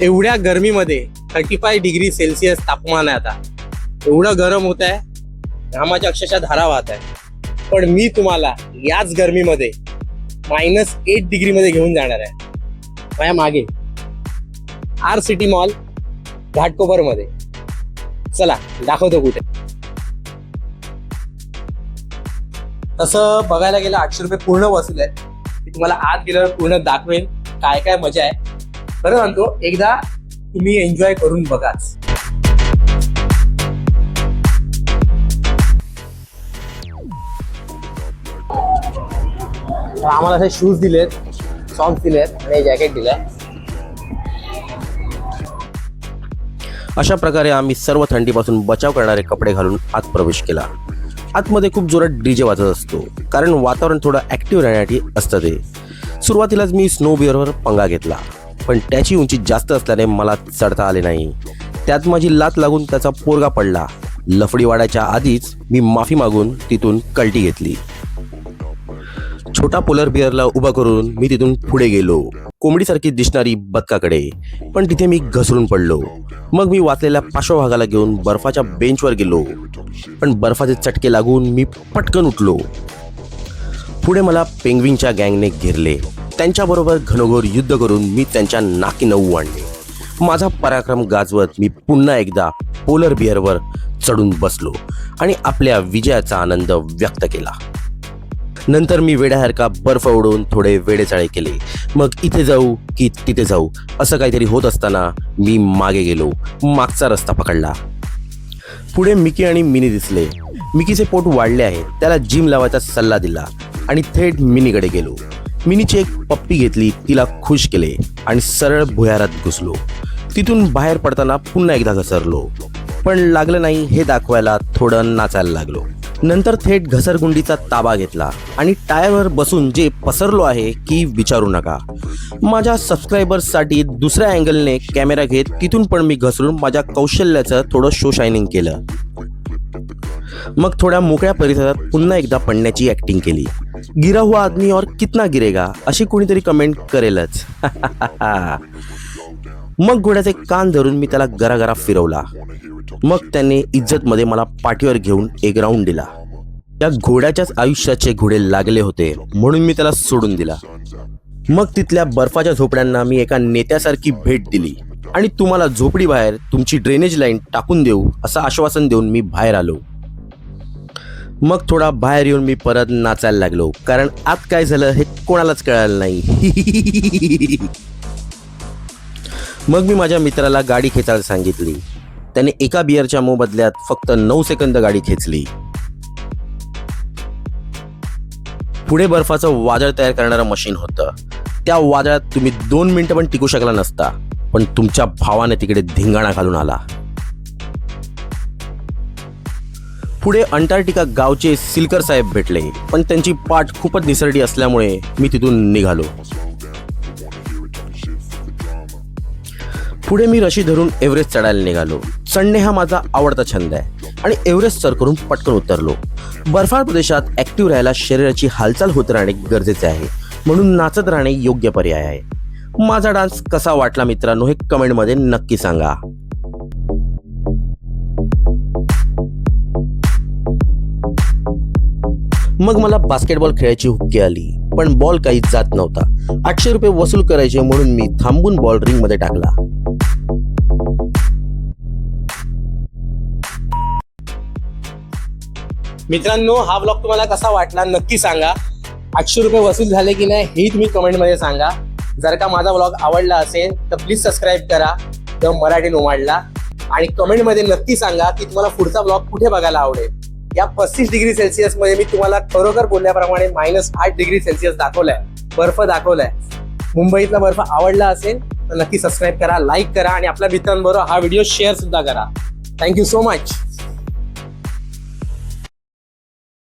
एवढ्या गरमीमध्ये 35 degree Celsius तापमान आहे. आता एवढं गरम होत आहे, घामाच्या अक्षरशः धारा वाहत आहे. पण मी तुम्हाला याच गरमीमध्ये -8 डिग्री मध्ये घेऊन जाणार आहे. माझ्या मागे आर सिटी मॉल घाटकोपर मध्ये. चला दाखवतो कुठे. तसं बघायला गेलं 800 रुपये पूर्ण वसूल आहेत. मी तुम्हाला आत गेल्यावर पूर्ण दाखवेन काय काय मजा आहे. खरं म्हणतो, एकदा तुम्ही एन्जॉय करून बघाच. आम्हाला असे शूज दिलेत, सॉक्स दिलेत आणि जॅकेट दिलंय. अशा प्रकारे आम्ही सर्व थंडीपासून बचाव करणारे कपडे घालून आत प्रवेश केला. आतमध्ये खूप जोरात डीजे वाजत असतो, कारण वातावरण थोडं ॲक्टिव्ह राहण्यासाठी असतं ते. सुरुवातीलाच मी स्नो बिअरवर पंगा घेतला, पण त्याची उंची जास्त असल्याने मला चढता आले नाही. त्यात माझी लात लागून त्याचा पोरगा पडला. लफडी वाढायच्या आधीच मी माफी मागून तिथून कल्टी घेतली. छोटा पोलर बिअरला उभा करून मी तिथून पुढे गेलो, कोंबडीसारखी दिसणारी बदकाकडे. पण तिथे मी घसरून पडलो. मग मी वाचलेल्या पार्श्वभागाला घेऊन बर्फाच्या बेंचवर गेलो, पण बर्फाचे चटके लागून मी पटकन उठलो. पुढे मला पेंग्विनच्या गँगने घेरले. त्यांच्याबरोबर घनघोर युद्ध करून मी त्यांच्या नाकी नऊ आणले. माझा पराक्रम गाजवत मी पुन्हा एकदा पोलर बिअरवर चढून बसलो आणि आपल्या विजयाचा आनंद व्यक्त केला. नंतर मी वेड्यासारखा बर्फ उडवून थोडे वेडेचाळे केले. मग इथे जाऊ की तिथे जाऊ असं काहीतरी होत असताना मी मागे गेलो, मागचा रस्ता पकडला. पुढे मिकी आणि मिनी दिसले. मिकीचे पोट वाढले आहे, त्याला जिम लावायचा सल्ला दिला आणि थेट मिनीकडे गेलो. मिनीची एक पप्पी घेतली, तिला खुश केले आणि सरळ भुयारात घुसलो. तिथून बाहेर पडताना पुन्हा एकदा घसरलो, पण लागलं नाही हे दाखवायला थोडं नाचायला लागलो. नंतर थेट घसरगुंडीचा ताबा घेतला आणि टायरवर बसून जे पसरलो आहे की विचारू नका. माझ्या सबस्क्रायबर्ससाठी दुसऱ्या अँगलने कॅमेरा घेत तिथून पण मी घसरून माझ्या कौशल्याचं थोडं शो शायनिंग केलं. मग थोड्या मोकळ्या परिसरात पुन्हा एकदा पडण्याची ॲक्टिंग केली. गिरा हुआ आदमी और कितना गिरेगा अशी कोणीतरी कमेंट करेलच. मग घोड्याचे कान धरून मी त्याला गरागरा फिरवला. मग त्याने इज्जतमध्ये मला पाठीवर घेऊन एक राऊंड दिला. त्या घोड्याच्याच आयुष्याचे घोडे लागले होते म्हणून मी त्याला सोडून दिला. मग तिथल्या बर्फाच्या झोपड्यांना मी एका नेत्यासारखी भेट दिली आणि तुम्हाला झोपडी बाहेर तुमची ड्रेनेज लाईन टाकून देऊ असं आश्वासन देऊन मी बाहेर आलो. मग थोडा बाहेर येऊन मी परत नाचायला लागलो, कारण आत काय झालं हे कोणालाच कळालं नाही. मग मी माझ्या मित्राला गाडी खेचायला सांगितली. त्याने एका बिअरच्या मोबदल्यात फक्त 9 सेकंद गाडी खेचली. पुढे बर्फाचं वादळ तयार करणारं मशीन होतं. त्या वादळात तुम्ही 2 मिनिटं पण टिकू शकला नसता, पण तुमच्या भावाने तिकडे धिंगाणा घालून आला. पुढे अंटार्क्टिका गावचे सिल्कर साहेब भेटले, पण त्यांची पाठ खूपच निसरडी असल्यामुळे मी तिथून निघालो. पुढे मी रशी धरून एव्हरेस्ट चढायला निघालो. चढणे हा माझा आवडता छंद आहे आणि एव्हरेस्ट सर करून पटकन उतरलो. बर्फाळ प्रदेशात ॲक्टिव्ह राहायला शरीराची हालचाल होत राहणे गरजेचे आहे, म्हणून नाचत राहणे योग्य पर्याय आहे. माझा डान्स कसा वाटला मित्रांनो हे कमेंटमध्ये नक्की सांगा. मग मला बास्केटबॉल खेळायची हुक्की आली, पण बॉल काही जात नव्हता. 800 रुपये वसूल करायचे म्हणून मी थांबून बॉल रिंगमध्ये टाकला. मित्रांनो, हा ब्लॉग तुम्हाला कसा वाटला नक्की सांगा. 800 रुपये वसूल झाले की नाही हेही तुम्ही कमेंटमध्ये सांगा. जर का माझा ब्लॉग आवडला असेल तर प्लीज सबस्क्राईब करा द मराठी नोमॅडला आणि कमेंटमध्ये नक्की सांगा की तुम्हाला पुढचा ब्लॉग कुठे बघायला आवडेल. या 35 डिग्री सेल्सिअस मध्ये मी तुम्हाला खरोखर बोलल्याप्रमाणे -8 डिग्री सेल्सिअस दाखवलाय, बर्फ दाखवलाय. मुंबईतला बर्फ आवडला असेल तर नक्की सबस्क्राईब करा, लाईक करा आणि आपल्या मित्रांबरोबर हा व्हिडिओ शेअर सुद्धा करा. Thank you so much.